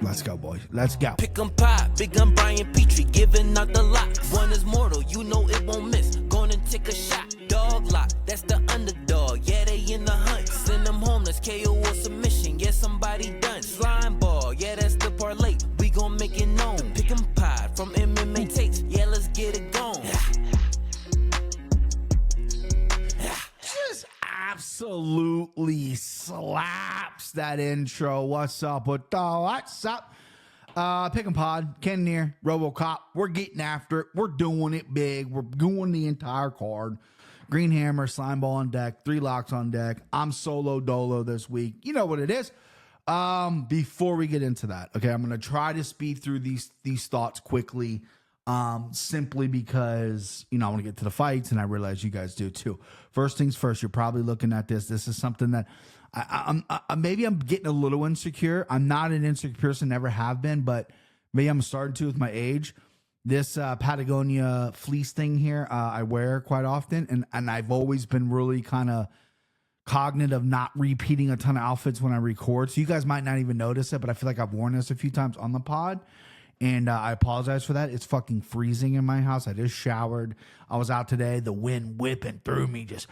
Let's go, boys. Let's go. Pick 'em pie, big gun Brian Petrie, giving out the lot. One is mortal, you know it won't miss. Gonna take a shot. Dog lock, that's the underdog. Yeah, they in the hunt. Send them home, that's KO or submission. Yeah, somebody done. Slime ball, yeah, that's the parlay. We gon' make it known. Pick 'em pie from MMA takes. Yeah, let's get it going. Just absolutely slaps that intro. What's up with the what's up? Pick 'em pod, Cannonier, Robocop. We're getting after it. We're doing it big. We're doing the entire card. Green Hammer, Slime Ball on deck, 3 locks on deck. I'm solo dolo this week. You know what it is. Before we get into that, okay, I'm gonna try to speed through these thoughts quickly. Simply because, I want to get to the fights, and I realize you guys do too. First things first, you're probably looking at this. This is something that maybe I'm getting a little insecure. I'm not an insecure person, never have been, but maybe I'm starting to with my age. This Patagonia fleece thing here, I wear quite often, and I've always been really kind of cognizant of not repeating a ton of outfits when I record. So you guys might not even notice it, but I feel like I've worn this a few times on the pod. And I apologize for that. It's fucking freezing in my house. I just showered. I was out today. The wind whipping through me, just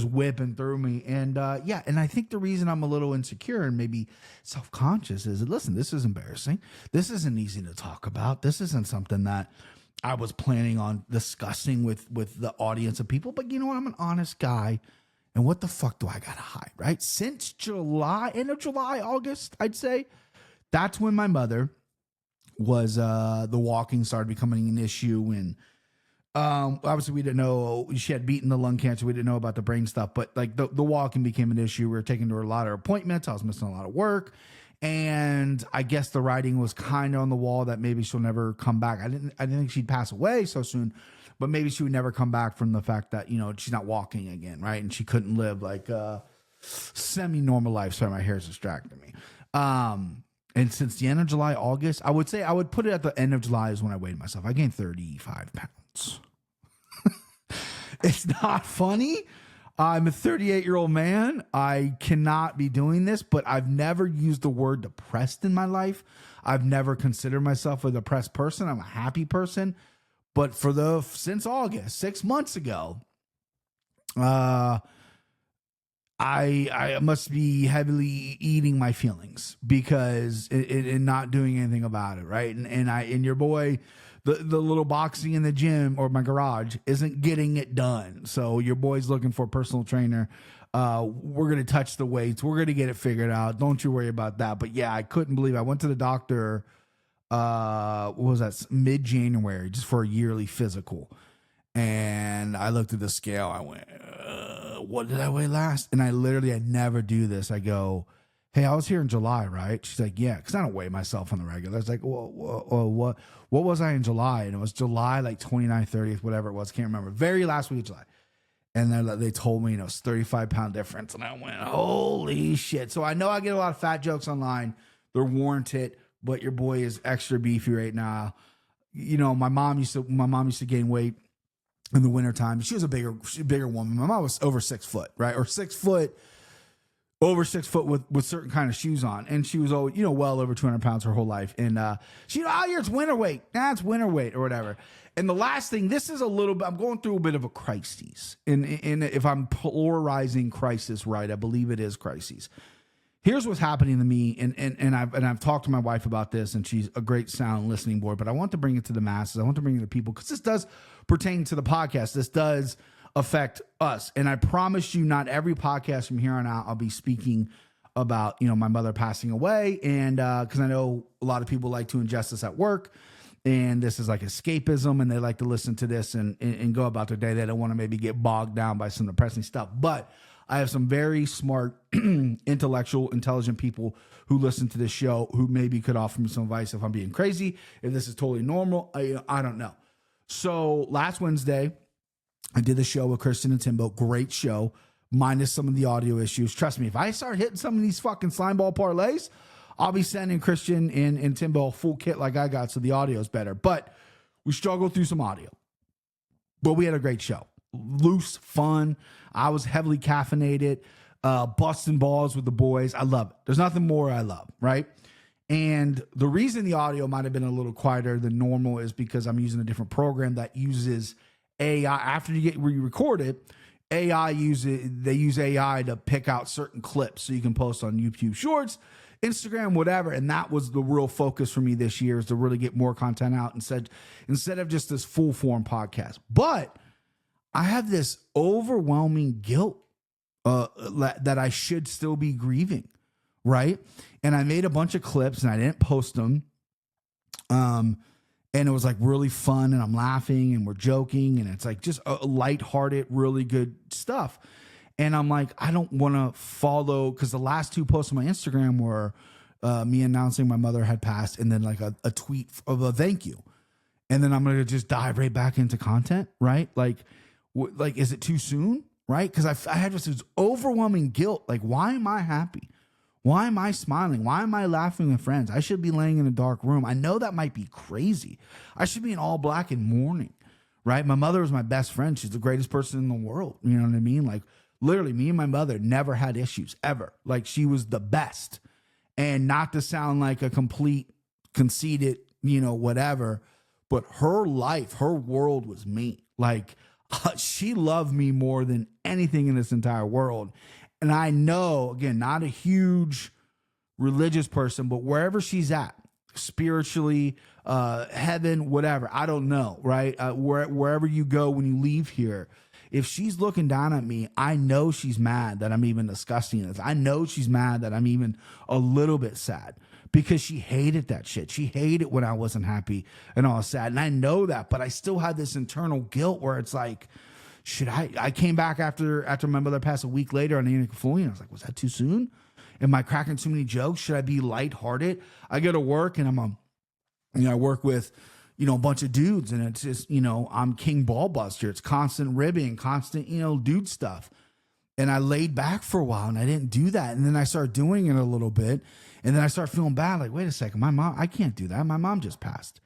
whipping through me. And yeah, and I think the reason I'm a little insecure and maybe self-conscious is, listen, this is embarrassing. This isn't easy to talk about. This isn't something that I was planning on discussing with the audience of people. But you know what? I'm an honest guy. And what the fuck do I gotta hide, right? Since July, end of July, August, I'd say, that's when my mother was the walking started becoming an issue, and obviously we didn't know she had beaten the lung cancer. We didn't know about the brain stuff, but like the walking became an issue. We were taking her a lot of appointments. I was missing a lot of work, and I guess the writing was kind of on the wall that maybe she'll never come back. I didn't think she'd pass away so soon, but maybe she would never come back from the fact that she's not walking again, right? And she couldn't live like a semi-normal life. Sorry, my hair's distracting me. And since the end of July, August, I would say I would put it at the end of July is when I weighed myself. I gained 35 pounds. It's not funny. I'm a 38-year-old man. I cannot be doing this, but I've never used the word depressed in my life. I've never considered myself a depressed person. I'm a happy person. But since August, 6 months ago, I must be heavily eating my feelings because and not doing anything about it, right? And your boy, the little boxing in the gym or my garage isn't getting it done. So your boy's looking for a personal trainer. We're gonna touch the weights. We're gonna get it figured out. Don't you worry about that. But yeah, I couldn't believe I went to the doctor. What was that? Mid-January, just for a yearly physical. And I looked at the scale. I went, what did I weigh last? And I never do this. I go, hey, I was here in July, right? She's like, yeah, because I don't weigh myself on the regular. I was like, what was I in July? And it was July, like 29th, 30th, whatever it was. Can't remember. Very last week of July. And they told me, it's 35-pound difference. And I went, holy shit. So I know I get a lot of fat jokes online. They're warranted, but your boy is extra beefy right now. My mom used to gain weight in the wintertime. She was a bigger woman. My mom was over 6 foot, right? Or 6 foot, over 6 foot with certain kind of shoes on. And she was, well over 200 pounds her whole life. And she, it's winter weight. That's winter weight or whatever. And the last thing, this is a little bit, I'm going through a bit of a crisis. And if I'm polarizing crisis right, I believe it is crises. Here's what's happening to me, and I've talked to my wife about this, and she's a great sound listening board, but I want to bring it to the masses. I want to bring it to people because this does pertain to the podcast. This does affect us. And I promise you, not every podcast from here on out, I'll be speaking about, my mother passing away. And because I know a lot of people like to ingest this at work, and this is like escapism, and they like to listen to this and go about their day. They don't want to maybe get bogged down by some depressing stuff. But I have some very smart, intelligent people who listen to this show who maybe could offer me some advice if I'm being crazy, if this is totally normal. I don't know. So last Wednesday, I did the show with Christian and Timbo. Great show, minus some of the audio issues. Trust me, if I start hitting some of these fucking slime ball parlays, I'll be sending Christian and Timbo a full kit like I got, so the audio is better. But we struggled through some audio. But we had a great show. Loose, fun. I was heavily caffeinated, busting balls with the boys. I love it. There's nothing more I love, right? And the reason the audio might have been a little quieter than normal is because I'm using a different program that uses AI. After you record it, they use AI to pick out certain clips so you can post on YouTube Shorts, Instagram, whatever. And that was the real focus for me this year, is to really get more content out instead of just this full form podcast. But I have this overwhelming guilt that I should still be grieving, right? And I made a bunch of clips and I didn't post them. And it was like really fun, and I'm laughing and we're joking, and it's like just a lighthearted, really good stuff. And I'm like, I don't want to follow, because the last 2 posts on my Instagram were me announcing my mother had passed, and then like a tweet of a thank you. And then I'm going to just dive right back into content, right? Like, is it too soon? Right? Because I had this overwhelming guilt. Like, why am I happy? Why am I smiling? Why am I laughing with friends? I should be laying in a dark room. I know that might be crazy. I should be in all black and mourning, right? My mother was my best friend. She's the greatest person in the world. You know what I mean? Like, literally, me and my mother never had issues, ever. Like, she was the best. And not to sound like a complete conceited, whatever, but her life, her world was me. Like, she loved me more than anything in this entire world. And I know, again, not a huge religious person, but wherever she's at, spiritually, heaven, whatever, I don't know, right? Wherever you go when you leave here, if she's looking down at me, I know she's mad that I'm even discussing this. I know she's mad that I'm even a little bit sad, because she hated that shit. She hated when I wasn't happy and all sad. And I know that, but I still had this internal guilt where it's like, should I came back after my mother passed a week later on the Cannonier. I was like, was that too soon? Am I cracking too many jokes? Should I be lighthearted? I go to work and I work with, a bunch of dudes, and it's just, I'm king ball buster. It's constant ribbing, constant, dude stuff. And I laid back for a while and I didn't do that. And then I started doing it a little bit. And then I started feeling bad. Like, wait a second, my mom, I can't do that. My mom just passed.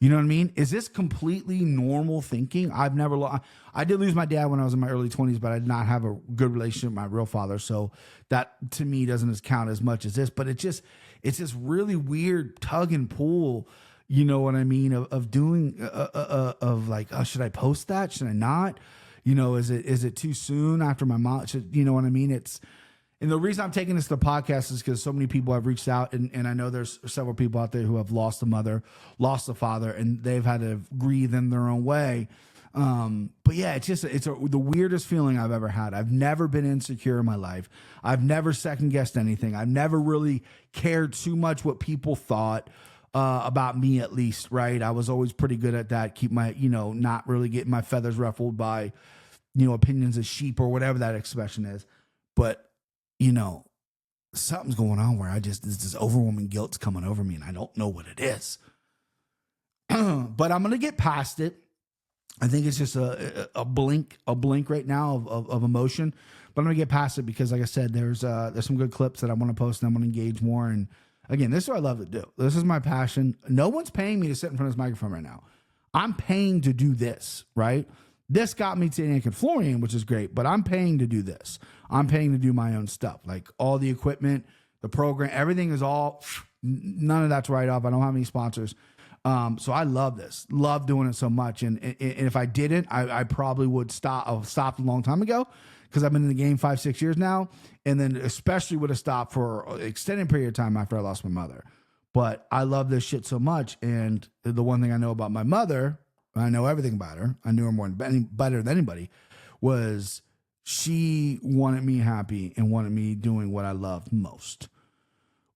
You know what I mean? Is this completely normal thinking? I did lose my dad when I was in my early 20s, but I did not have a good relationship with my real father. So that to me doesn't count as much as this, but it's this really weird tug and pull, you know what I mean? Of doing, of like, oh, should I post that? Should I not? Is it too soon after my mom? You know what I mean? And the reason I'm taking this to the podcast is because so many people have reached out, and I know there's several people out there who have lost a mother, lost a father, and they've had to grieve in their own way. But yeah, it's the weirdest feeling I've ever had. I've never been insecure in my life. I've never second guessed anything. I've never really cared too much what people thought about me, at least, right? I was always pretty good at that. Keep my, not really getting my feathers ruffled by, opinions of sheep or whatever that expression is. But something's going on where this overwhelming guilt's coming over me and I don't know what it is. But I'm going to get past it. I think it's just a blink right now of emotion, but I'm going to get past it because, like I said, there's some good clips that I want to post and I'm going to engage more. And again, this is what I love to do. This is my passion. No one's paying me to sit in front of this microphone right now. I'm paying to do this, right? This got me to Naked Florian, which is great, but I'm paying to do this. I'm paying to do my own stuff, like all the equipment, the program, everything is all, none of that's right off. I don't have any sponsors. So I love this, love doing it so much. And if I didn't, I probably would stop. I stopped a long time ago because I've been in the game 5-6 years now. And then especially would have stopped for an extended period of time after I lost my mother. But I love this shit so much. And the one thing I know about my mother, I know everything about her, I knew her better than anybody, was she wanted me happy and wanted me doing what I loved most.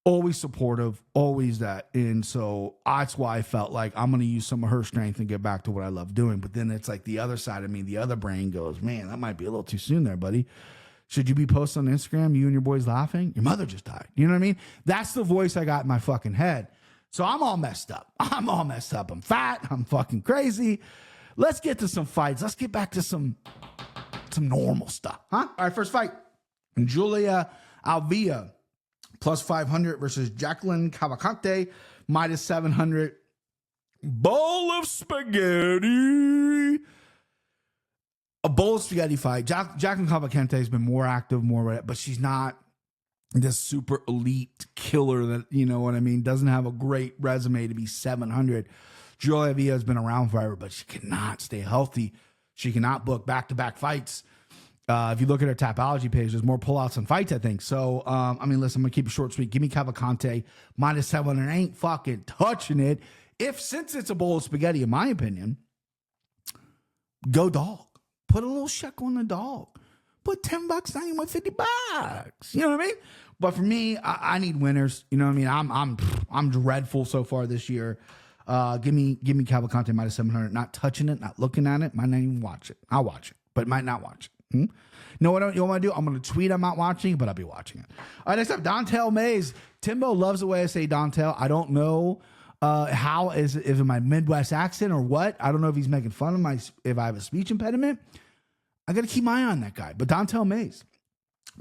Always supportive, always that. And so that's why I felt like I'm going to use some of her strength and get back to what I love doing. But then it's like the other side of me, the other brain goes, man, that might be a little too soon there, buddy. Should you be posting on Instagram, you and your boys laughing? Your mother just died. You know what I mean? That's the voice I got in my fucking head. So I'm all messed up. I'm fat. I'm fucking crazy. Let's get to some fights. Let's get back to some normal stuff. Huh? All right, first fight. Julia Alvia, plus 500 versus Jacqueline Cavalcante, minus 700. Bowl of spaghetti. A bowl of spaghetti fight. Jacqueline Cavalcante has been more active, but she's not this super elite killer that, you know what I mean, doesn't have a great resume to be 700. Julia Villa has been around forever, but she cannot stay healthy. She cannot book back-to-back fights. If you look at her Tapology page, there's more pullouts than fights, I think. So, I mean, listen, I'm going to keep it short, sweet. Give me Cavalcante -700. I ain't fucking touching it. Since it's a bowl of spaghetti, in my opinion, go dog. Put a little shekel on the dog. Put $10, not even $50. You know what I mean? But for me, I need winners. You know what I mean? I'm dreadful so far this year. Give me Cavalcante -700. Not touching it, not looking at it. Might not even watch it. I'll watch it, but might not watch it. Know what you want to do? I'm going to tweet I'm not watching it, but I'll be watching it. All right, next up, Dontel Mays. Timbo loves the way I say Dontel. I don't know how is it my Midwest accent or what. I don't know if he's making fun of if I have a speech impediment. I got to keep my eye on that guy. But Dontel Mays,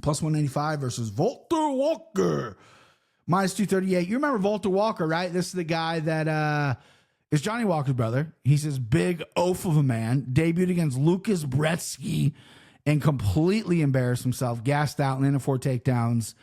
+195 versus Walter Walker, -238. You remember Walter Walker, right? This is the guy that is Johnny Walker's brother. He's this big oaf of a man. Debuted against Lucas Brzeski and completely embarrassed himself. Gassed out, landed 4 takedowns,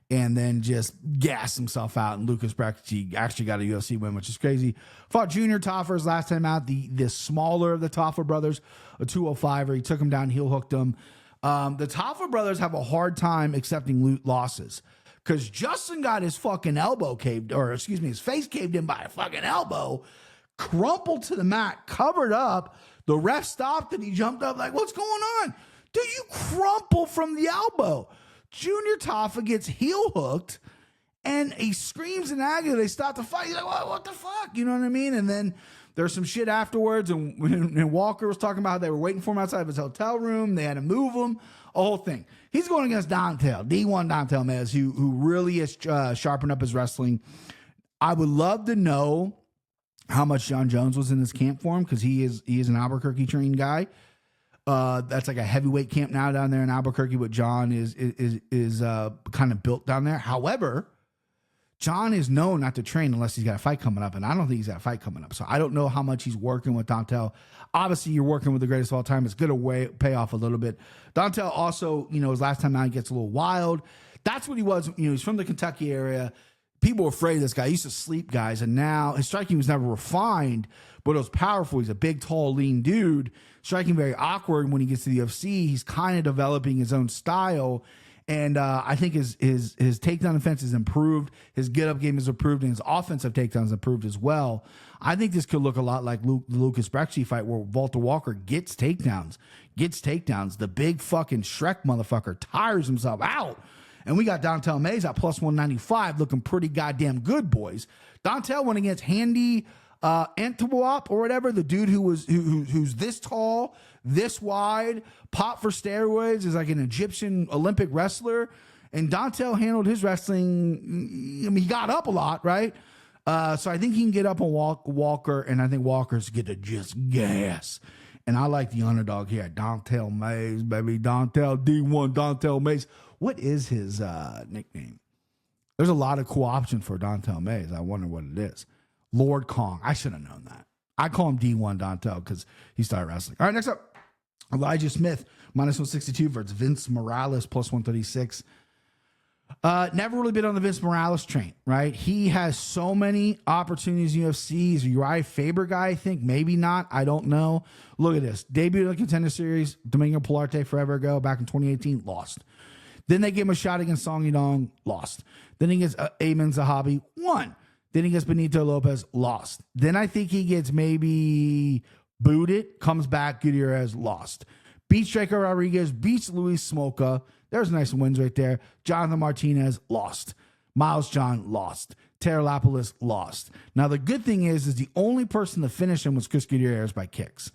and then just gassed himself out. And Lucas Brzeski actually got a UFC win, which is crazy. Fought Junior Toffer his last time out, the smaller of the Toffer brothers, a 205er. He took him down, heel hooked him. The Toffer brothers have a hard time accepting losses because Justin got his fucking his face caved in by a fucking elbow, crumpled to the mat, covered up. The ref stopped and he jumped up like, what's going on? Dude, you crumple from the elbow. Junior Toffa gets heel hooked and he screams in agony. They stop the fight. He's like, what the fuck? You know what I mean? And then there's some shit afterwards. And Walker was talking about how they were waiting for him outside of his hotel room. They had to move him. A whole thing. He's going against Dontel, D1 Dontel Mays, who really has sharpened up his wrestling. I would love to know how much John Jones was in this camp for him because he is an Albuquerque trained guy. That's like a heavyweight camp now down there in Albuquerque. What John is kind of built down there. However, John is known not to train unless he's got a fight coming up, and I don't think he's got a fight coming up. So I don't know how much he's working with Dontel. Obviously, you're working with the greatest of all time. It's going to pay off a little bit. Dontel also, his last time out, he gets a little wild. That's what he was. He's from the Kentucky area. People were afraid of this guy. He used to sleep guys, and now his striking was never refined, but it was powerful. He's a big, tall, lean dude. Striking very awkward when he gets to the UFC. He's kind of developing his own style. And I think his takedown defense has improved. His get-up game has improved, and his offensive takedowns improved as well. I think this could look a lot like the Lucas Brzeski fight where Walter Walker gets takedowns. The big fucking Shrek motherfucker tires himself out. And we got Dontel Mays at +195 looking pretty goddamn good, boys. Dontel went against Handy Antewop or whatever, the dude who's this tall, this wide, popped for steroids, is like an Egyptian Olympic wrestler. And Dontel handled his wrestling. I mean, he got up a lot, right? So I think he can get up on Walker, and I think Walker's get to just gas. And I like the underdog here, Dontel Mays, baby. Dontel D1, Dontel Mays. What is his nickname? There's a lot of cool options for Dontel Mays. I wonder what it is. Lord Kong. I should have known that. I call him D1 Dontel because he started wrestling. All right, next up, Elijah Smith, -162 versus Vince Morales, +136. Never really been on the Vince Morales train, right? He has so many opportunities in UFC. He's a Uriah Faber guy, I think. Maybe not. I don't know. Look at this. Debuted in the Contender Series, Domingo Pilarte forever ago, back in 2018, lost. Then they gave him a shot against Song Yadong, lost. Then he gets Ayman Zahabi, won. Then he gets Benito Lopez, lost. Then I think he gets maybe booted, comes back, Gutierrez, lost. Beats Draco Rodriguez, beats Luis Smolka. There's nice wins right there. Jonathan Martinez, lost. Miles John, lost. Terralapolis, lost. Now, the good thing is the only person to finish him was Chris Gutierrez by kicks.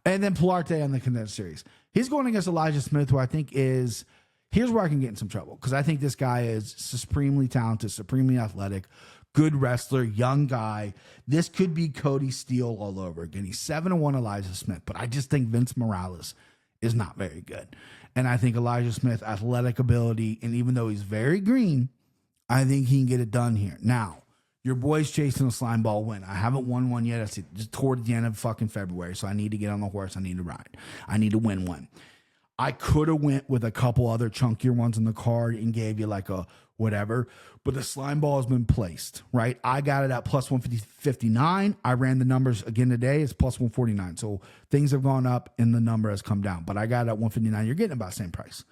And then Pilarte on the Contender Series. He's going against Elijah Smith, who I think is... Here's where I can get in some trouble, because I think this guy is supremely talented, supremely athletic, good wrestler, young guy. This could be Cody Steele all over again. He's 7-1 Elijah Smith, but I just think Vince Morales is not very good. And I think Elijah Smith, athletic ability, and even though he's very green, I think he can get it done here. Now, your boy's chasing a slime ball win. I haven't won one yet. It's just toward the end of fucking February, so I need to get on the horse. I need to ride. I need to win one. I could have went with a couple other chunkier ones in the card and gave you like a whatever. But the slime ball has been placed, right? I got it at plus 159. I ran the numbers again today. It's plus 149. So things have gone up and the number has come down. But I got it at 159. You're getting about the same price.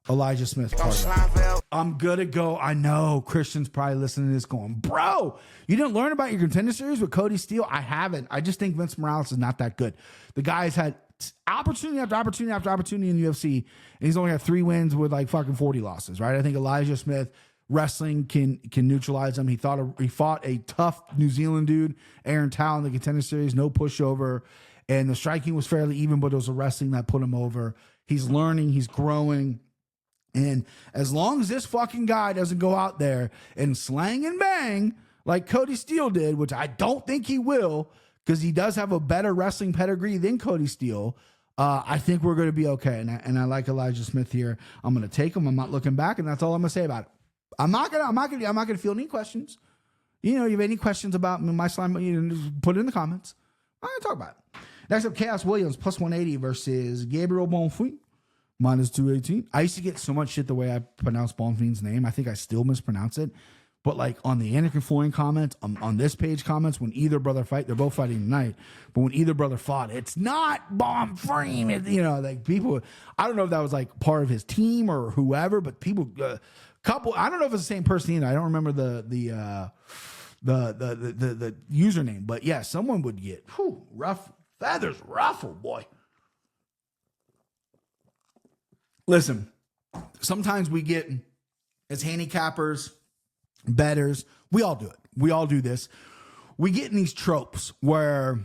Elijah Smith. I'm good to go. I know Christian's probably listening to this going, bro, you didn't learn about your contender series with Cody Steele? I haven't. I just think Vince Morales is not that good. The guy's had opportunity after opportunity after opportunity in the UFC, and he's only had 3 wins with like fucking 40 losses, right? I think Elijah Smith wrestling can neutralize him. He fought a tough New Zealand dude, Aaron Tao, in the contender series, no pushover, and the striking was fairly even, but it was the wrestling that put him over. He's learning, he's growing. And as long as this fucking guy doesn't go out there and slang and bang like Cody Steele did, which I don't think he will, because he does have a better wrestling pedigree than Cody Steele, I think we're going to be okay. And I like Elijah Smith here. I'm going to take him. I'm not looking back, and that's all I'm going to say about it. I'm not gonna feel any questions. You have any questions about my slime? Just put it in the comments. I'm gonna talk about it. Next up, Chaos Williams plus 180 versus Gabriel Bonfim. Minus 218. I used to get so much shit the way I pronounce Bonfim's name. I think I still mispronounce it. But like on the Anakin Flooring comments, on this page comments, when either brother fight, they're both fighting tonight. But when either brother fought, it's not Bonfim. Like people, I don't know if that was like part of his team or whoever, but people, I don't know if it's the same person either. I don't remember the username. But yeah, someone would get rough feathers ruffled, boy. Listen, sometimes we get, as handicappers, bettors, we all do it. We all do this. We get in these tropes where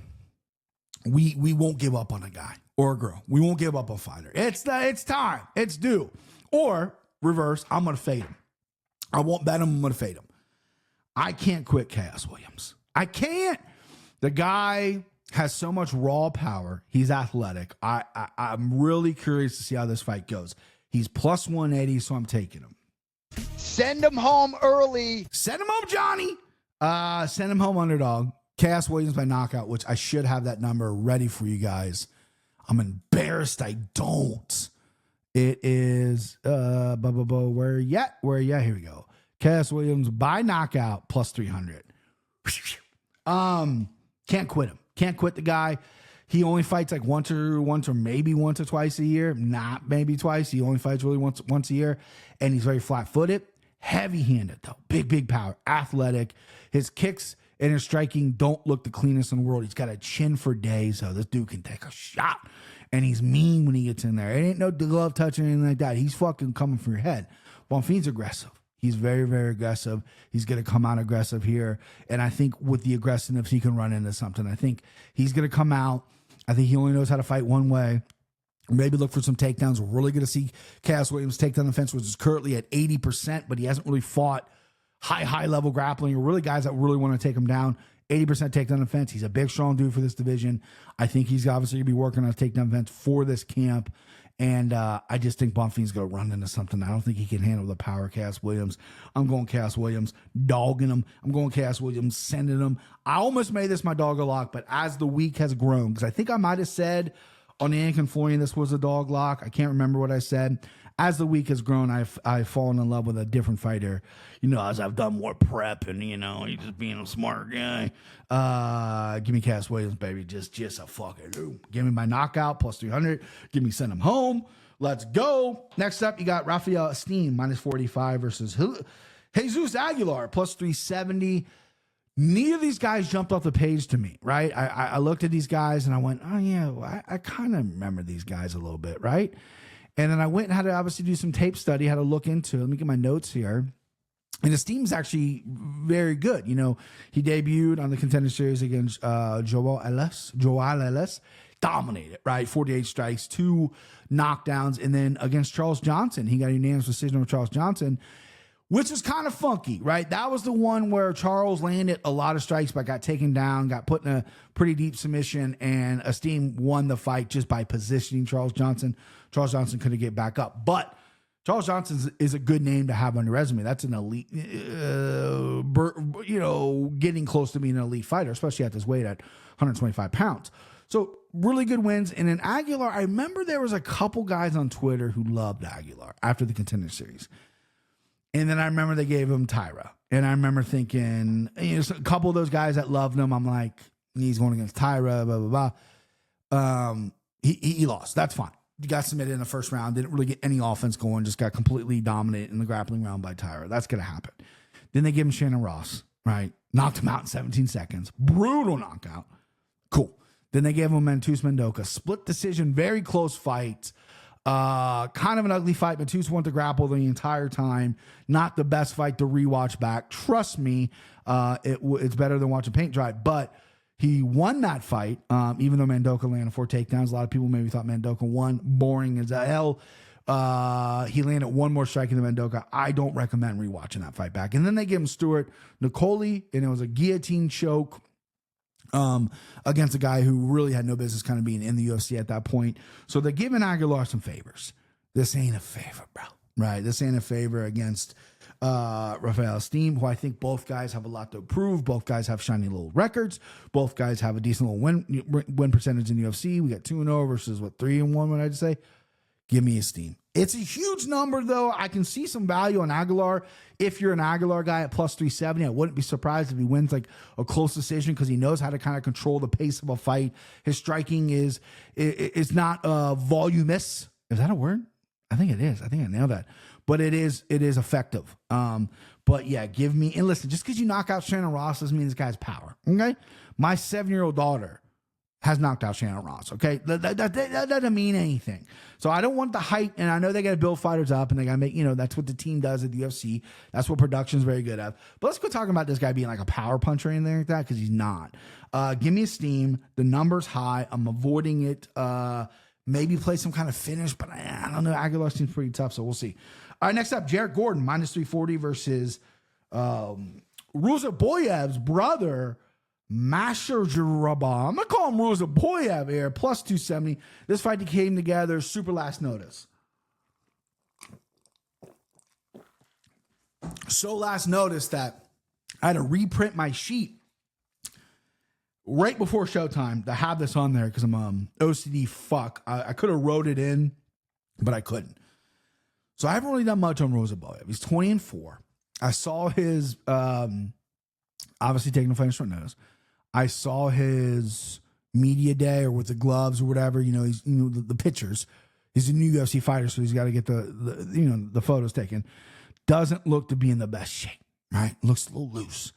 we won't give up on a guy or a girl. We won't give up a fighter. It's time. It's due. Or reverse, I'm going to fade him. I won't bet him. I'm going to fade him. I can't quit Chaos Williams. I can't. The guy has so much raw power. He's athletic. I'm really curious to see how this fight goes. He's plus 180, so I'm taking him. Send him home early. Send him home, Johnny. Send him home underdog. Chaos Williams by knockout, which I should have that number ready for you guys. I'm embarrassed I don't. It is, where yet? Here we go. Chaos Williams by knockout plus 300. Can't quit him. Can't quit the guy. He only fights like once or maybe once or twice a year. Not maybe twice. He only fights really once a year. And he's very flat-footed. Heavy-handed, though. Big power. Athletic. His kicks and his striking don't look the cleanest in the world. He's got a chin for days, so this dude can take a shot. And he's mean when he gets in there. It ain't no glove touch or anything like that. He's fucking coming for your head. Bonfim's aggressive. He's very, very aggressive. He's going to come out aggressive here. And I think with the aggressiveness, he can run into something. I think he's going to come out. I think he only knows how to fight one way. Maybe look for some takedowns. We're really going to see Chaos Williams takedown defense, which is currently at 80%, but he hasn't really fought high level grappling or really guys that really want to take him down. 80% takedown defense. He's a big, strong dude for this division. I think he's obviously going to be working on a takedown defense for this camp. And I just think Bonfim's going to run into something. I don't think he can handle the power of Chaos Williams. I'm going Chaos Williams, dogging him. I'm going Chaos Williams, sending him. I almost made this my dog a lock, but as the week has grown, because I think I might have said on the Anakin Florian this was a dog lock. I can't remember what I said. As the week has grown, I've fallen in love with a different fighter. As I've done more prep and, he's just being a smart guy. Give me Cass Williams, baby. Just a fucking give me my knockout, plus 300. Give me send him home. Let's go. Next up, you got Rafael Esteem, minus 45 versus Jesus Aguilar, plus 370. Neither of these guys jumped off the page to me, right? I looked at these guys and I went, oh, yeah, I kind of remember these guys a little bit, right? And then I went and had to obviously do some tape study, had to look into it. Let me get my notes here. And Esteem's actually very good. He debuted on the Contender Series against Joao Ellis. Dominated, right? 48 strikes, 2 knockdowns. And then against Charles Johnson, he got a unanimous decision over Charles Johnson, which is kind of funky, right? That was the one where Charles landed a lot of strikes, but got taken down, got put in a pretty deep submission, and Esteem won the fight just by positioning Charles Johnson. Charles Johnson couldn't get back up. But Charles Johnson is a good name to have on your resume. That's an elite, getting close to being an elite fighter, especially at this weight at 125 pounds. So really good wins. And in Aguilar, I remember there was a couple guys on Twitter who loved Aguilar after the Contender Series. And then I remember they gave him Tyra. And I remember thinking, so a couple of those guys that loved him, I'm like, he's going against Tyra, blah, blah, blah. He lost. That's fine. He got submitted in the first round. Didn't really get any offense going. Just got completely dominated in the grappling round by Tyra. That's going to happen. Then they give him Shannon Ross, right? Knocked him out in 17 seconds. Brutal knockout. Cool. Then they gave him Mantus Mendoza. Split decision, very close fight. Kind of an ugly fight. Mantus went to grapple the entire time. Not the best fight to rewatch back. Trust me, it's better than watching paint dry. But he won that fight, even though Mendoza landed 4 takedowns. A lot of people maybe thought Mendoza won. Boring as hell. He landed one more strike than Mendoza. I don't recommend rewatching that fight back. And then they give him Stuart Nicoli, and it was a guillotine choke against a guy who really had no business kind of being in the UFC at that point. So they're giving Aguilar some favors. This ain't a favor, bro. Right? This ain't a favor against Rafael Esteem, who I think both guys have a lot to prove. Both guys have shiny little records. Both guys have a decent little win percentage in the UFC. We got 2-0 versus 3-1, what I'd say. Give me Esteem. It's a huge number, though. I can see some value on Aguilar. If you're an Aguilar guy at plus 370, I wouldn't be surprised if he wins like a close decision because he knows how to kind of control the pace of a fight. His striking is not voluminous. Is that a word? I think it is. I think I nailed that. But it is effective. But yeah, give me, and listen, just because you knock out Shannon Ross doesn't mean this guy's power. Okay? My 7-year-old daughter has knocked out Shannon Ross. Okay? That doesn't mean anything. So I don't want the hype, and I know they got to build fighters up, and they got to make, that's what the team does at the UFC. That's what production's very good at. But let's quit talking about this guy being like a power puncher or anything like that, because he's not. Give me Esteem. The number's high. I'm avoiding it. Maybe play some kind of finish, but I don't know. Aguilar seems pretty tough, so we'll see. All right, next up, Jarrett Gordon, minus 340 versus Ruzaboyev's brother, Masher Jarabah. I'm going to call him Ruzaboyev here, plus 270. This fight came together super last notice. So last notice that I had to reprint my sheet right before showtime to have this on there because I'm OCD fuck. I could have wrote it in, but I couldn't. So I haven't really done much on Ruzaboyev. He's 20-4. I saw his, obviously taking the fight on short notice. I saw his media day or with the gloves or whatever. He's the pictures. He's a new UFC fighter, so he's got to get the photos taken. Doesn't look to be in the best shape, right? Looks a little loose.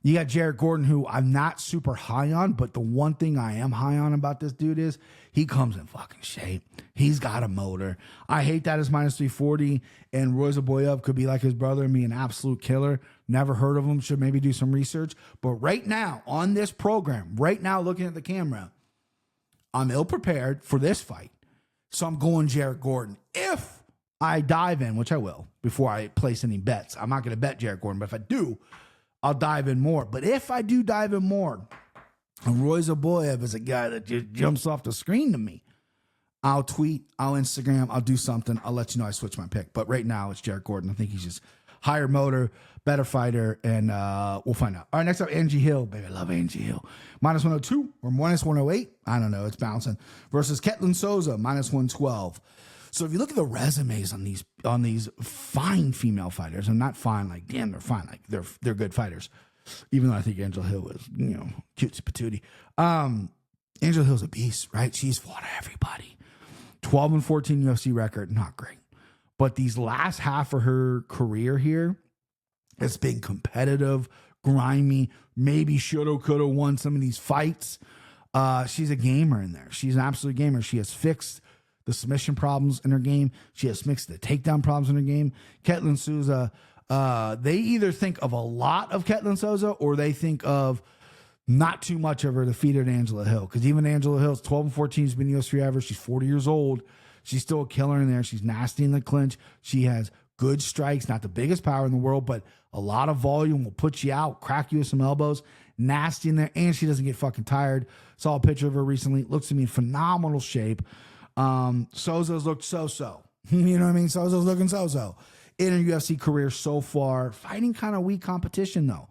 You got Jarrett Gordon, who I'm not super high on, but the one thing I am high on about this dude is he comes in fucking shape. He's got a motor. I hate that as minus 340, and Ruzaboyev could be like his brother and be an absolute killer. Never heard of him. Should maybe do some research. But right now, on this program, right now looking at the camera, I'm ill-prepared for this fight. So I'm going Jarrett Gordon. If I dive in, which I will, before I place any bets. I'm not going to bet Jarrett Gordon, but if I do, I'll dive in more. But if I do dive in more, and Ruzaboyev is a guy that just jumps off the screen to me, I'll tweet, I'll Instagram, I'll do something. I'll let you know I switch my pick. But right now, it's Jarrett Gordon. I think he's just higher motor, better fighter, and we'll find out. All right, next up, Angie Hill. Baby, I love Angie Hill. Minus 102 or minus 108. I don't know. It's bouncing. Versus Ketlin Souza, minus 112. So if you look at the resumes on these fine female fighters, and not fine like damn, they're fine, like they're good fighters. Even though I think Angela Hill is cutesy patootie. Angela Hill's a beast, right? She's fought everybody. 12-14 UFC record, not great. But these last half of her career here, it's been competitive, grimy. Maybe shoulda, coulda won some of these fights. She's a gamer in there. She's an absolute gamer. She has fixed the submission problems in her game. She has fixed the takedown problems in her game. Ketlin Souza, they either think of a lot of Ketlin Souza or they think of not too much of her defeated Angela Hill. Because even Angela Hill's 12-14. She's been UFC forever. She's 40 years old. She's still a killer in there. She's nasty in the clinch. She has good strikes, not the biggest power in the world, but a lot of volume will put you out, crack you with some elbows. Nasty in there, and she doesn't get fucking tired. Saw a picture of her recently. Looks to me in phenomenal shape. Souza's looked so-so. You know what I mean? Souza's looking so-so. In her UFC career so far, fighting kind of weak competition, though.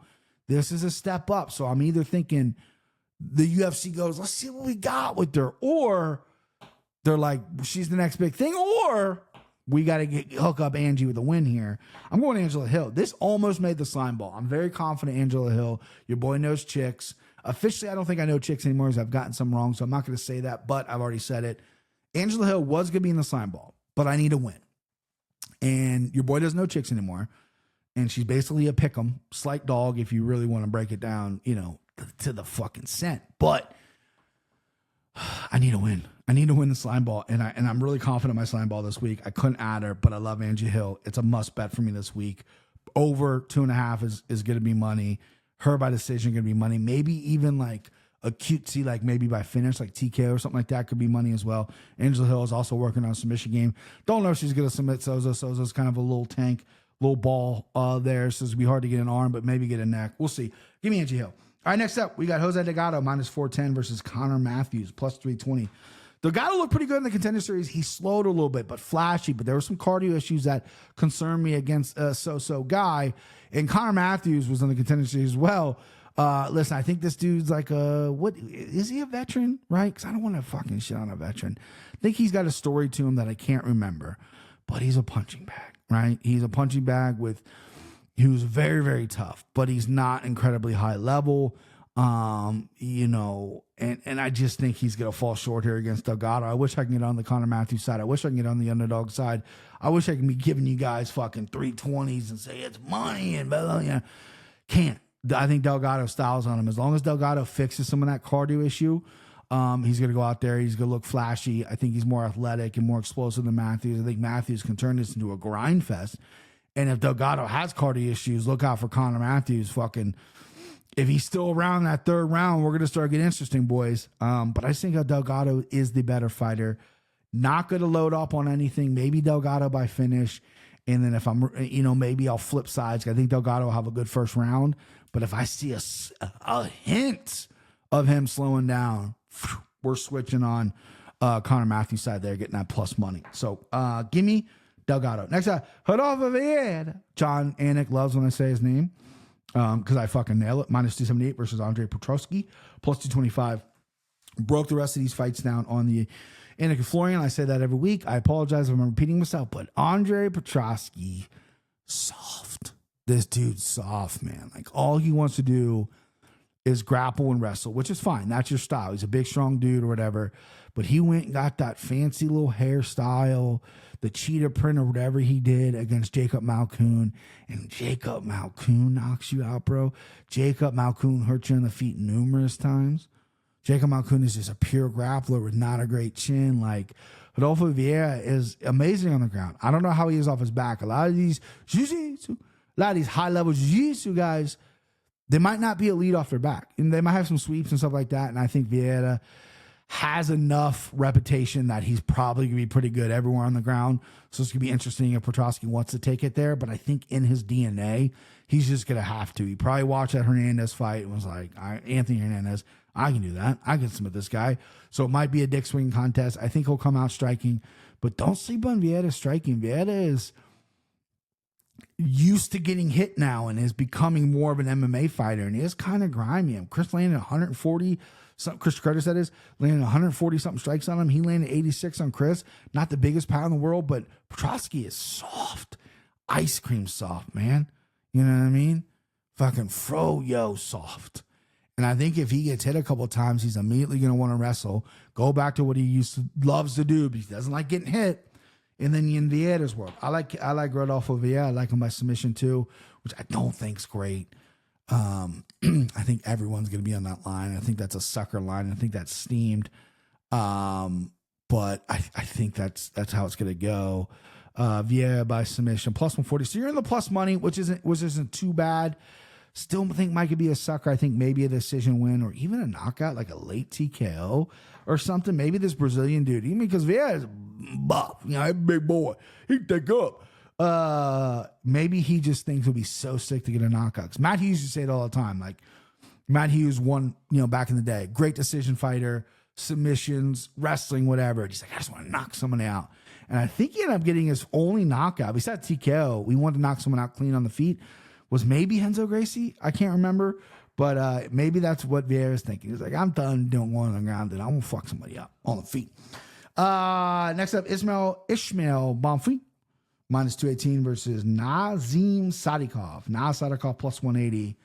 This is a step up. So I'm either thinking the UFC goes, let's see what we got with her, or they're like, she's the next big thing, or we got to hook up Angie with a win here. I'm going Angela Hill. This almost made the slime ball. I'm very confident Angela Hill. Your boy knows chicks. Officially, I don't think I know chicks anymore because I've gotten some wrong, so I'm not going to say that, but I've already said it. Angela Hill was going to be in the slime ball, but I need a win. And your boy doesn't know chicks anymore. And she's basically a pick'em, slight dog if you really want to break it down, to the fucking cent. But I need a win. I need to win the slime ball. And I'm really confident in my slime ball this week. I couldn't add her, but I love Angie Hill. It's a must bet for me this week. Over 2.5 is going to be money. Her by decision going to be money. Maybe even like a cutesy, like maybe by finish, like TKO or something like that could be money as well. Angela Hill is also working on a submission game. Don't know if she's going to submit Souza. Souza's kind of a little tank, little ball there. So it's going to be hard to get an arm, but maybe get a neck. We'll see. Give me Angie Hill. All right, next up, we got Jose Delgado, minus 410 versus Connor Matthews, plus 320. Delgado looked pretty good in the Contender Series. He slowed a little bit, but flashy. But there were some cardio issues that concerned me against a so-so guy. And Connor Matthews was in the Contender Series as well. Listen, I think this dude's like what is he a veteran, right? Because I don't want to fucking shit on a veteran. I think he's got a story to him that I can't remember, but he's a punching bag, right? He's a punching bag he was very, very tough, but he's not incredibly high level, and I just think he's going to fall short here against Delgado. I wish I can get on the Connor Matthews side. I wish I can get on the underdog side. I wish I can be giving you guys fucking 320s and say it's money and blah, blah. Can't. I think Delgado styles on him. As long as Delgado fixes some of that cardio issue, he's going to go out there. He's going to look flashy. I think he's more athletic and more explosive than Matthews. I think Matthews can turn this into a grind fest. And if Delgado has cardio issues, look out for Connor Matthews. If he's still around that third round, we're going to start getting interesting, boys. But I think Delgado is the better fighter. Not going to load up on anything. Maybe Delgado by finish. And then if I'm, maybe I'll flip sides. I think Delgado will have a good first round. But if I see a hint of him slowing down, we're switching on Connor Matthews' side there, getting that plus money. So give me Delgado. Next up, Rodolfo Vieira. John Anik loves when I say his name because I fucking nail it. Minus 278 versus Andre Petrovsky. Plus 225. Broke the rest of these fights down on the Anik and Florian. I say that every week. I apologize if I'm repeating myself, but Andre Petrovsky, soft. This dude's soft, man. Like, all he wants to do is grapple and wrestle, which is fine. That's your style. He's a big, strong dude or whatever. But he went and got that fancy little hairstyle, the cheetah print or whatever he did against Jacob Malkoun. And Jacob Malkoun knocks you out, bro. Jacob Malkoun hurt you in the feet numerous times. Jacob Malkoun is just a pure grappler with not a great chin. Like, Rodolfo Vieira is amazing on the ground. I don't know how he is off his back. A lot of these high-level jiu-jitsu guys, they might not be elite off their back. And they might have some sweeps and stuff like that. And I think Vieira has enough reputation that he's probably going to be pretty good everywhere on the ground. So it's going to be interesting if Petrovsky wants to take it there. But I think in his DNA, he's just going to have to. He probably watched that Hernandez fight and was like, Anthony Hernandez, I can do that. I can submit this guy. So it might be a dick swing contest. I think he'll come out striking. But don't sleep on Vieira striking. Vieira is used to getting hit now and is becoming more of an MMA fighter. And he is kind of grimy. Chris landed 140 Chris Curtis, that is, landed 140 something strikes on him. He landed 86 on Chris. Not the biggest power in the world, but Petrovsky is soft. Ice cream soft, man. You know what I mean? Fucking froyo soft. And I think if he gets hit a couple of times, he's immediately going to want to wrestle. Go back to what he loves to do, but he doesn't like getting hit. And then in Vieira's world, I like Rodolfo Vieira. I like him by submission too, which I don't think's great. I think everyone's going to be on that line. I think that's a sucker line. I think that's steamed. But I think that's how it's going to go. Vieira by submission, plus 140. So you're in the plus money, which isn't too bad. Still think Mike could be a sucker. I think maybe a decision win or even a knockout, like a late TKO or something. Maybe this Brazilian dude, even because Vieira is buff, he's big boy. He take up. Maybe he just thinks he'll be so sick to get a knockout. 'Cause Matt Hughes used to say it all the time. Like, Matt Hughes won, back in the day. Great decision fighter, submissions, wrestling, whatever. And he's like, I just want to knock somebody out. And I think he ended up getting his only knockout. Besides TKO, we wanted to knock someone out clean on the feet. Was maybe Renzo Gracie? I can't remember. But maybe that's what Vieira's thinking. He's like, I'm done doing one on the ground, and I'm going to fuck somebody up on the feet. Next up, Ishmael Bonfim minus 218 versus Nazim Sadikov. Naz Sadikov plus 180.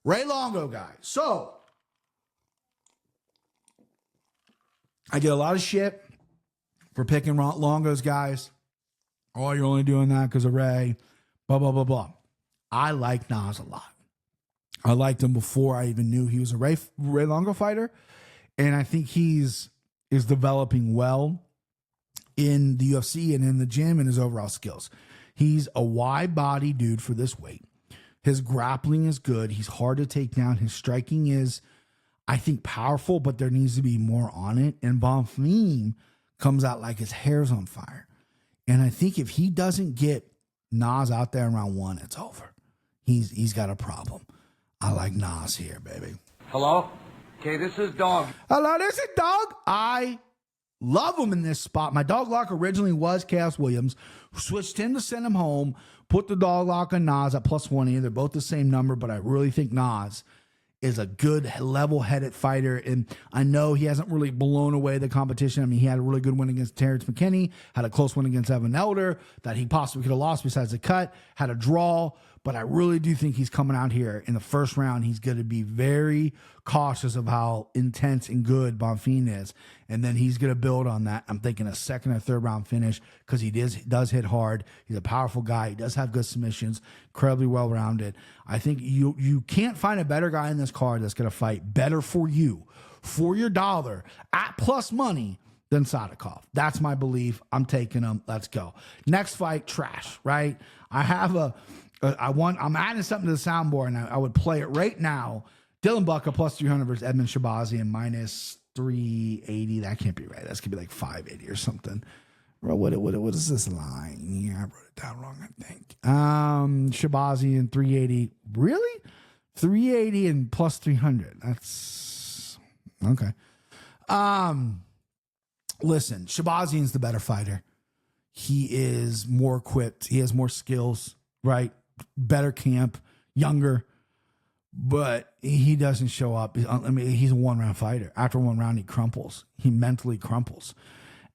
Ray Longo, guys. So, I get a lot of shit for picking Longo's guys. Oh, you're only doing that because of Ray. Blah, blah, blah, blah. I like Naz a lot. I liked him before I even knew he was a Ray Longo fighter. And I think is developing well in the UFC and in the gym and his overall skills. He's a wide body dude for this weight. His grappling is good. He's hard to take down. His striking is, I think, powerful, but there needs to be more on it. And Bonfim comes out like his hair's on fire. And I think if he doesn't get Naz out there in round 1, it's over. He's got a problem. I like Naz here, baby. Hello? Okay, this is Dog. Hello, this is Dog. I love him in this spot. My dog lock originally was Chaos Williams. Switched him to send him home. Put the dog lock on Naz at plus 180. They're both the same number, but I really think Naz is a good level-headed fighter. And I know he hasn't really blown away the competition. I mean, he had a really good win against Terrence McKinney, had a close win against Evan Elder that he possibly could have lost besides the cut, had a draw. But I really do think he's coming out here in the first round. He's going to be very cautious of how intense and good Bonfim is. And then he's going to build on that. I'm thinking a second or third round finish because he does hit hard. He's a powerful guy. He does have good submissions, incredibly well-rounded. I think you can't find a better guy in this card that's going to fight better for you, for your dollar, at plus money than Sadikov. That's my belief. I'm taking him. Let's go. Next fight, trash, right? I'm adding something to the soundboard, and I would play it right now. Dylan Bucka plus 300 versus Edmund Shabazian minus 380. That can't be right. That's going to be like 580 or something. Bro, what is this line? Yeah, I wrote it down wrong, I think. Shabazian 380. Really? 380 and plus 300. That's okay. Listen, Shabazian's the better fighter. He is more equipped. He has more skills, right? Better camp, younger, but he doesn't show up. I mean, he's a one-round fighter. After one round, he crumples. He mentally crumples.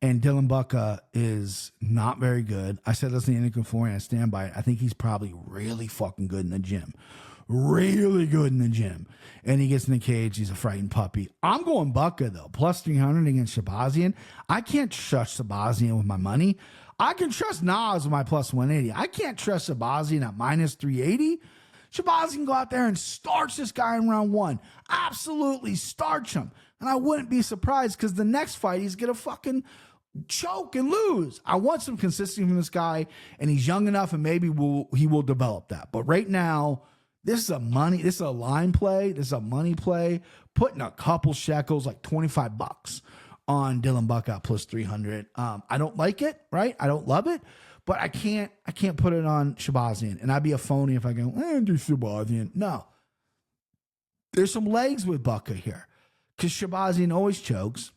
And Dylan Bucka is not very good. I said this in the Indian Flooring. I stand by it. I think he's probably really fucking good in the gym. Really good in the gym. And he gets in the cage. He's a frightened puppy. I'm going Bucka, though. Plus 300 against Shabazian. I can't trust Shabazian with my money. I can trust Naz with my plus 180. I can't trust Shabazian at minus 380. Shabazian can go out there and starch this guy in round 1. Absolutely starch him. And I wouldn't be surprised because the next fight he's going to fucking choke and lose. I want some consistency from this guy, and he's young enough, and maybe he will develop that. But right now, this is a line play. This is a money play. Putting a couple shekels, like $25 on Dylan Bucka plus 300. I don't like it, right? I don't love it, but I can't put it on Shabazian. And I'd be a phony if I go, do Shabazian. No. There's some legs with Bucka here because Shabazian always chokes.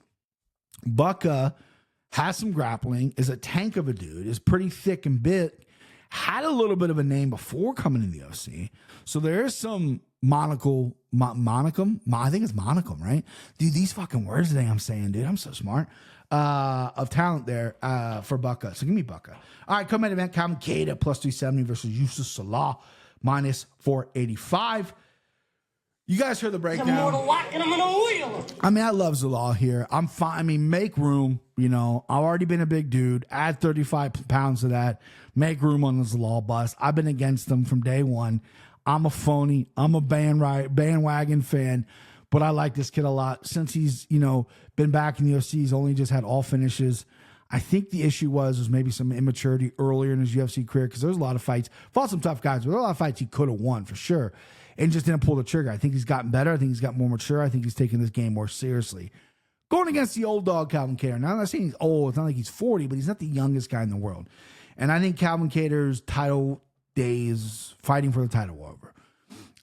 Bucka has some grappling, is a tank of a dude, is pretty thick and big, had a little bit of a name before coming in the UFC. So there is some monicum. I think it's monicum, right? Dude, these fucking words today I'm saying, dude, I'm so smart. Of talent there for Bucka. So give me Bucka. All right, come in event, Calvin Kattar plus 370 versus Yusuf Salah minus 485. You guys heard the breakdown. I mean, I love Zalal here. I'm fine. I mean, make room. You know, I've already been a big dude. Add 35 pounds to that. Make room on the Zalal bus. I've been against them from day one. I'm a phony. I'm a bandwagon fan, but I like this kid a lot. Since he's, been back in the UFC, he's only just had all finishes. I think the issue was maybe some immaturity earlier in his UFC career because there's a lot of fights. Fought some tough guys, but there are a lot of fights he could have won for sure and just didn't pull the trigger. I think he's gotten better. I think he's got more mature. I think he's taking this game more seriously. Going against the old dog, Calvin Kattar. Now, I'm not saying he's old. It's not like he's 40, but he's not the youngest guy in the world. And I think Calvin Kattar's title days, fighting for the title, were over.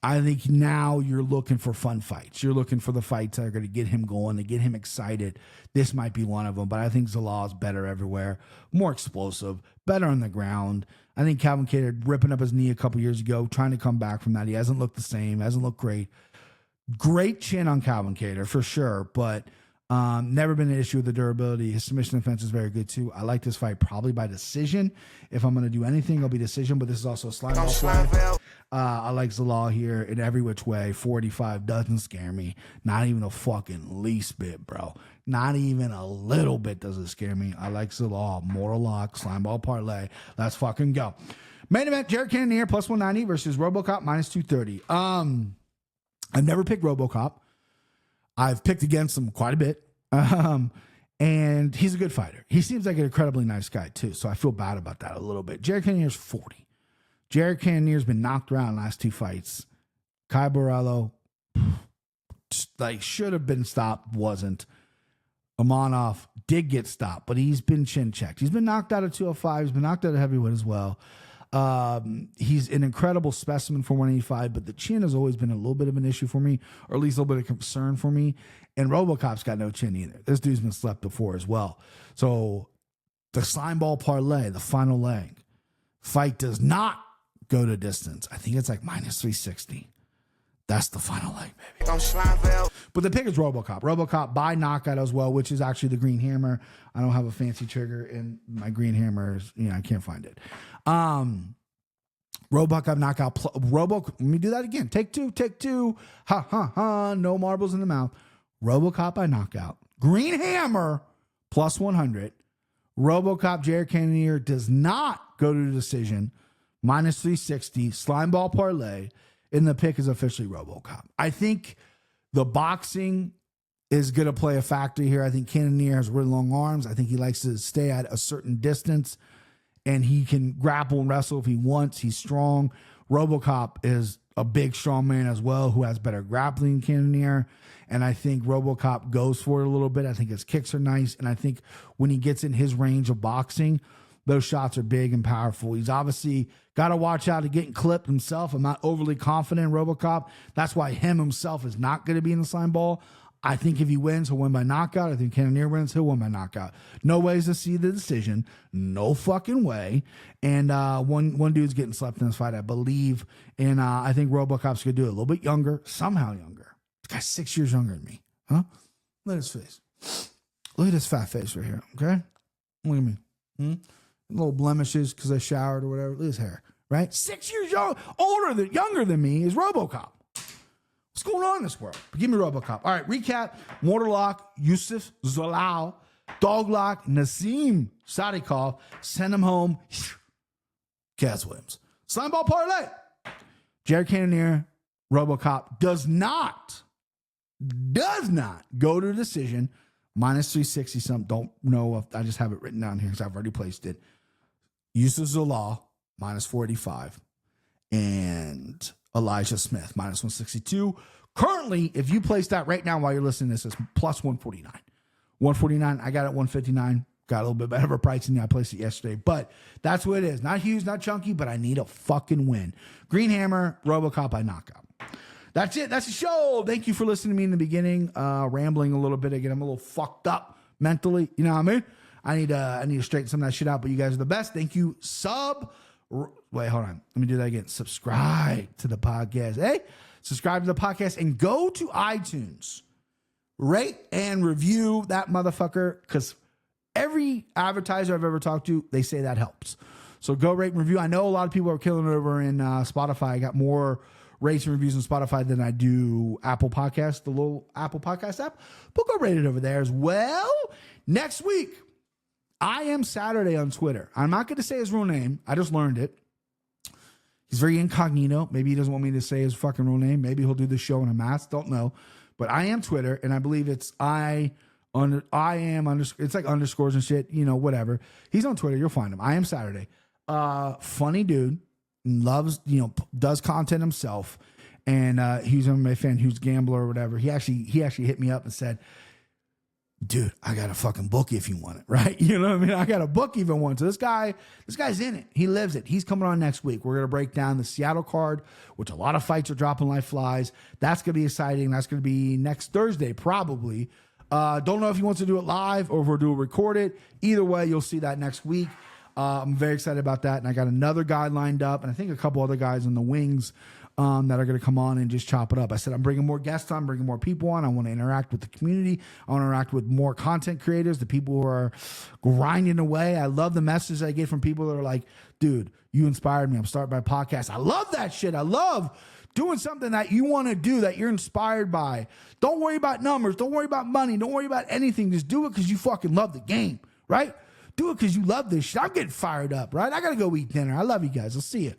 I think now you're looking for fun fights. You're looking for the fights that are going to get him going, to get him excited. This might be one of them, but I think Zalal is better everywhere, more explosive, better on the ground. I think Calvin Kattar ripping up his knee a couple years ago, trying to come back from that. He hasn't looked the same, hasn't looked great. Great chin on Calvin Kattar for sure, but Never been an issue with the durability. His submission defense is very good too. I like this fight probably by decision. If I'm going to do anything, it'll be decision, but this is also a slime ball play. I like Zalal here in every which way. 45 doesn't scare me. Not even a fucking least bit, bro. Not even a little bit does it scare me. I like Zalal. Mortal lock, slime ball parlay. Let's fucking go. Main event, Jared Cannonier plus 190 versus Robocop minus 230. I've never picked Robocop. I've picked against him quite a bit. And he's a good fighter. He seems like an incredibly nice guy too. So I feel bad about that a little bit. Jared Cannonier's 40. Jared Cannonier's been knocked around the last two fights. Kai Borello, should have been stopped, wasn't. Amanov did get stopped, but he's been chin checked. He's been knocked out of 205. He's been knocked out of heavyweight as well. He's an incredible specimen for 185, but the chin has always been a little bit of an issue for me, or at least a little bit of concern for me. And Robocop's got no chin either. This dude's been slept before as well. So the slime ball parlay, the final leg, fight does not go to distance. I think it's like minus 360. That's the final leg, baby. But the pick is Robocop. Robocop by knockout as well, which is actually the green hammer. I don't have a fancy trigger, and my green hammer is, I can't find it. Robocop knockout. Let me do that again. Take two. Ha, ha, ha. No marbles in the mouth. Robocop by knockout. Green hammer plus 100. Robocop Jared Cannonier does not go to the decision. Minus 360. Slime ball parlay. And the pick is officially Robocop. I think the boxing is going to play a factor here. I think Cannonier has really long arms. I think he likes to stay at a certain distance, and he can grapple and wrestle if he wants. He's strong. Robocop is a big, strong man as well who has better grappling than Cannonier. And I think Robocop goes for it a little bit. I think his kicks are nice. And I think when he gets in his range of boxing, those shots are big and powerful. He's obviously got to watch out to getting clipped himself. I'm not overly confident in Robocop. That's why himself is not going to be in the slime ball. I think if he wins, he'll win by knockout. I think Cannonier wins, he'll win by knockout. No ways to see the decision. No fucking way. And one dude's getting slept in this fight, I believe. And I think Robocop's going to do it a little bit younger, somehow younger. This guy's 6 years younger than me. Huh? Look at his face. Look at his fat face right here, okay? Look at me. Little blemishes because I showered or whatever. Look at his hair, right? 6 years younger than me is Robocop. What's going on in this world? But give me Robocop. All right, recap. Mortal lock, Yusuf Zalal. Dog lock, Nazim Sadikov. Send him home. Kaz Williams. Slime ball parlay. Jared Cannonier, Robocop does not go to decision. Minus 360 something. Don't know if I just have it written down here because I've already placed it. Yusuf Zalal, minus 485. And Elijah Smith, minus 162. Currently, if you place that right now while you're listening to this, it's plus 149. 149, I got it 159. Got a little bit better of a price than I placed it yesterday. But that's what it is. Not huge, not chunky, but I need a fucking win. Green Hammer, Robocop by knockout. That's it. That's the show. Thank you for listening to me in the beginning. Rambling a little bit again. I'm a little fucked up mentally. You know what I mean? I need to straighten some of that shit out, but you guys are the best. Thank you. Wait, hold on. Let me do that again. Subscribe to the podcast. Hey, subscribe to the podcast and go to iTunes. Rate and review that motherfucker, because every advertiser I've ever talked to, they say that helps. So go rate and review. I know a lot of people are killing it over in Spotify. I got more rates and reviews on Spotify than I do Apple Podcasts, the little Apple Podcast app. But go rate it over there as well. Next week, I am Saturday on Twitter. I'm not going to say his real name. I just learned it. He's very incognito. Maybe he doesn't want me to say his fucking real name. Maybe he'll do the show in a mask. Don't know. But I am Twitter, and I believe it's it's like underscores and shit, whatever. He's on Twitter. You'll find him. I am Saturday. Funny dude. Loves, does content himself. And he's an MMA fan, huge gambler or whatever. He actually hit me up and said, dude, I got a fucking book if you want it, right? You know what I mean? I got a book if you want. So this guy's in it. He lives it. He's coming on next week. We're going to break down the Seattle card, which a lot of fights are dropping like flies. That's going to be exciting. That's going to be next Thursday, probably. Don't know if he wants to do it live or if we'll do it recorded. Either way, you'll see that next week. I'm very excited about that. And I got another guy lined up, and I think a couple other guys in the wings that are going to come on and just chop it up. I said I'm bringing more guests on, bringing more people on. I want to interact with the community. I want to interact with more content creators, the people who are grinding away. I love the messages I get from people that are like, dude, you inspired me. I'm starting my podcast. I love that shit. I love doing something that you want to do, that you're inspired by. Don't worry about numbers. Don't worry about money. Don't worry about anything. Just do it because you fucking love the game, right? Do it because you love this shit. I'm getting fired up, right? I got to go eat dinner. I love you guys. I'll see you.